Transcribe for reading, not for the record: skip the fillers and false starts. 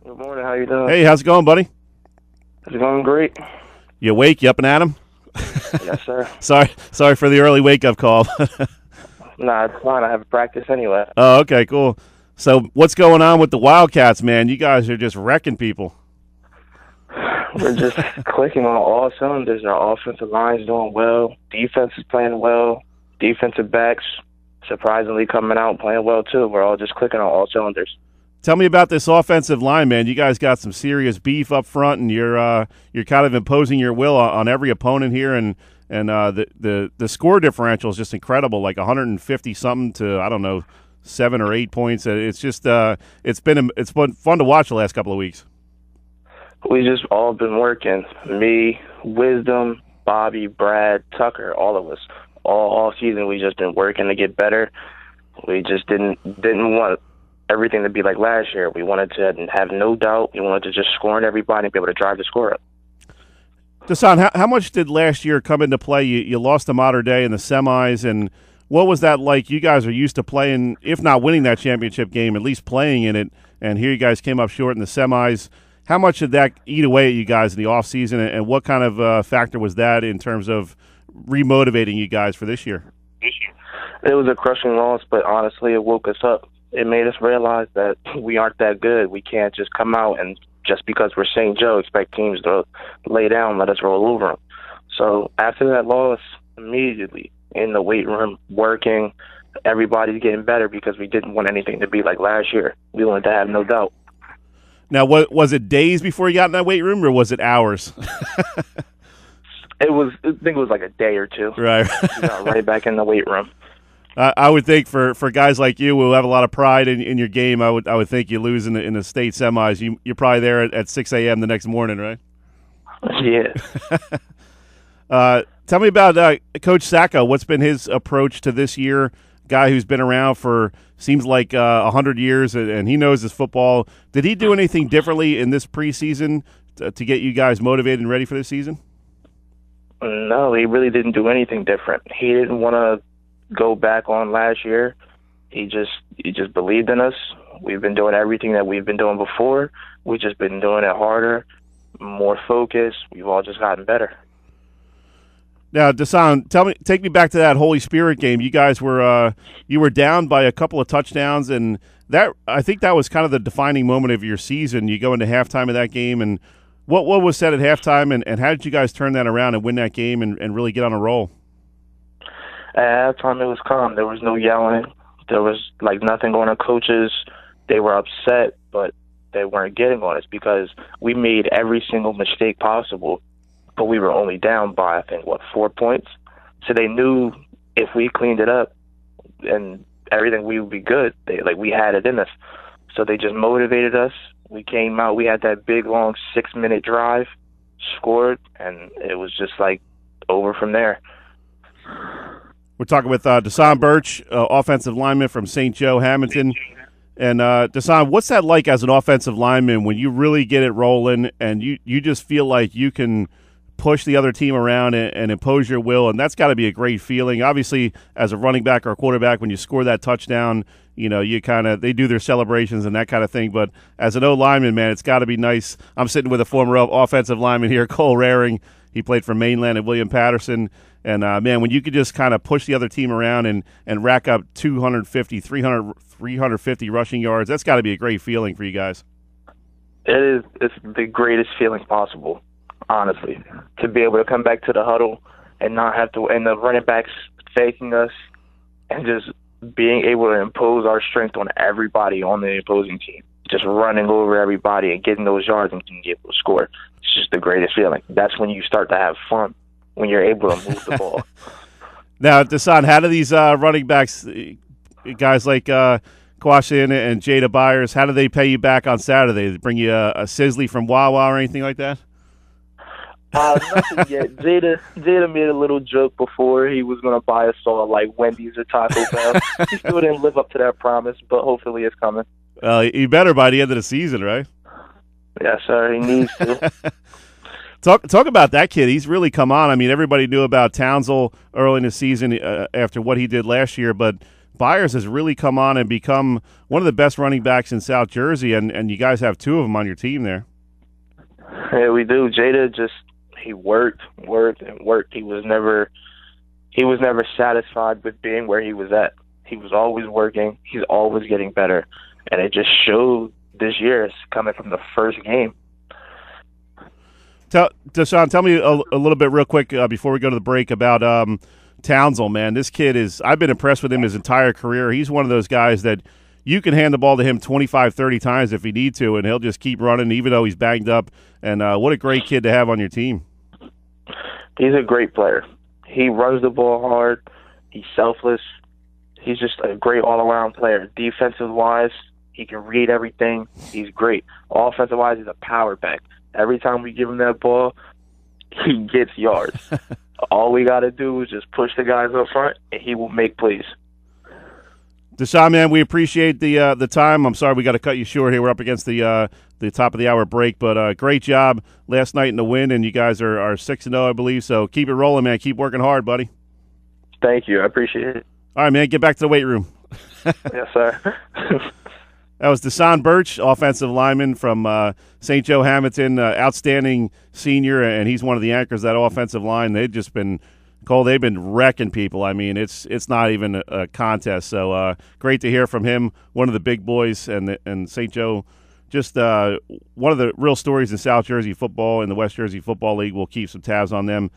Good morning. How you doing? Hey, how's it going, buddy? It's going great. You awake? You up and at 'em? Yes, sir. Sorry for the early wake-up call. Nah, it's fine. I have practice anyway. Oh, okay, cool. So what's going on with the Wildcats, man? You guys are just wrecking people. We're just clicking on all cylinders. Our offensive line's doing well. Defense is playing well. Defensive backs surprisingly coming out and playing well, too. We're all just clicking on all cylinders. Tell me about this offensive line, man. You guys got some serious beef up front, and you're kind of imposing your will on every opponent here, and the score differential is just incredible, like 150 something to, I don't know, 7 or 8 points. It's just it's been fun to watch the last couple of weeks. We just all been working. Me, Wisdom, Bobby, Brad, Tucker, all of us. All season we just been working to get better. We just didn't want everything to be like last year. We wanted to have no doubt. We wanted to just score on everybody and be able to drive the score up. Dahsan, how much did last year come into play? You lost to Mater Dei in the semis, and what was that like? You guys are used to playing, if not winning that championship game, at least playing in it, and here you guys came up short in the semis. How much did that eat away at you guys in the offseason, and what kind of factor was that in terms of remotivating you guys for this year? It was a crushing loss, but honestly, it woke us up. It made us realize that we aren't that good. We can't just come out and just because we're St.Joe expect teams to lay down and let us roll over them. So after that loss, immediately in the weight room, working, everybody's getting better because we didn't want anything to be like last year. We wanted to have no doubt. Now, was it days before you got in that weight room, or was it hours? I think it was like a day or two. Right. We got right back in the weight room. I would think for guys like you who have a lot of pride in your game, I would think you lose in the state semis. You're probably there at 6 a.m. the next morning, right? Yeah. Tell me about Coach Sacco. What's been his approach to this year? Guy who's been around for seems like 100 years, and he knows his football. Did he do anything differently in this preseason to get you guys motivated and ready for this season? No, he really didn't do anything different. He didn't want to go back on last year. He just believed in us. We've been doing everything that we've been doing before. We've just been doing it harder, more focused. We've all just gotten better. Now, Dahsan, take me back to that Holy Spirit game. You guys were down by a couple of touchdowns, and I think that was kind of the defining moment of your season. You go into halftime of that game, and what was said at halftime, and how did you guys turn that around and win that game and really get on a roll? At halftime, it was calm. There was no yelling. There was nothing going on. Coaches, they were upset, but they weren't getting on us because we made every single mistake possible. But we were only down by, I think, 4 points? So they knew if we cleaned it up and everything, we would be good. We had it in us. So they just motivated us. We came out. We had that big, long 6-minute drive, scored, and it was just, over from there. We're talking with Dahsan Birch, offensive lineman from St.Joe, Hamilton. And, Dahsan, what's that like as an offensive lineman when you really get it rolling and you just feel like you can – push the other team around and impose your will, and that's got to be a great feeling. Obviously, as a running back or a quarterback, when you score that touchdown, they do their celebrations and that kind of thing. But as an O-lineman, man, it's got to be nice. I'm sitting with a former offensive lineman here, Cole Raring. He played for Mainland and William Patterson. And, man, when you could just kind of push the other team around and rack up 250, 350 rushing yards, that's got to be a great feeling for you guys. It is. It's the greatest feeling possible. Honestly, to be able to come back to the huddle and not have to, and the running backs faking us, and just being able to impose our strength on everybody on the opposing team, just running over everybody and getting those yards and being able to score. It's just the greatest feeling. That's when you start to have fun, when you're able to move the ball. Now, Dahsan, how do these running backs, guys like Quashin and Jada Byers, how do they pay you back on Saturday? They bring you a Sizzly from Wawa or anything like that? Nothing yet. Jada made a little joke before he was going to buy us all Wendy's or Taco Bell. He still didn't live up to that promise, but hopefully it's coming. He better by the end of the season, right? Yes, sir. He needs to. Talk about that kid. He's really come on. I mean, everybody knew about Townsend early in the season after what he did last year, but Byers has really come on and become one of the best running backs in South Jersey, and you guys have two of them on your team there. Yeah, we do. Jada he worked and worked. He was never satisfied with being where he was at. He was always working. He's always getting better, and it just showed this year. It's coming from the first game. Dahsan, tell me a little bit real quick before we go to the break about Townsell, man. This kid I've been impressed with him his entire career. He's one of those guys that you can hand the ball to him 25, 30 times if you need to, and he'll just keep running even though he's banged up. And what a great kid to have on your team. He's a great player. He runs the ball hard. He's selfless. He's just a great all-around player. Defensive-wise, he can read everything. He's great. Offensive-wise, he's a power back. Every time we give him that ball, he gets yards. All we got to do is just push the guys up front, and he will make plays. Dahsan, man, we appreciate the time. I'm sorry we got to cut you short here. We're up against the top of the hour break, but great job last night in the win, and you guys are 6-0, I believe. So keep it rolling, man. Keep working hard, buddy. Thank you. I appreciate it. All right, man. Get back to the weight room. Yes, sir. That was Dahsan Birch, offensive lineman from St.Joe Hamilton, outstanding senior, and he's one of the anchors of that offensive line. They've just been Cole, they've been wrecking people. I mean, it's not even a contest. So great to hear from him, one of the big boys, and St. Joe, just one of the real stories in South Jersey football and the West Jersey Football League. We'll keep some tabs on them.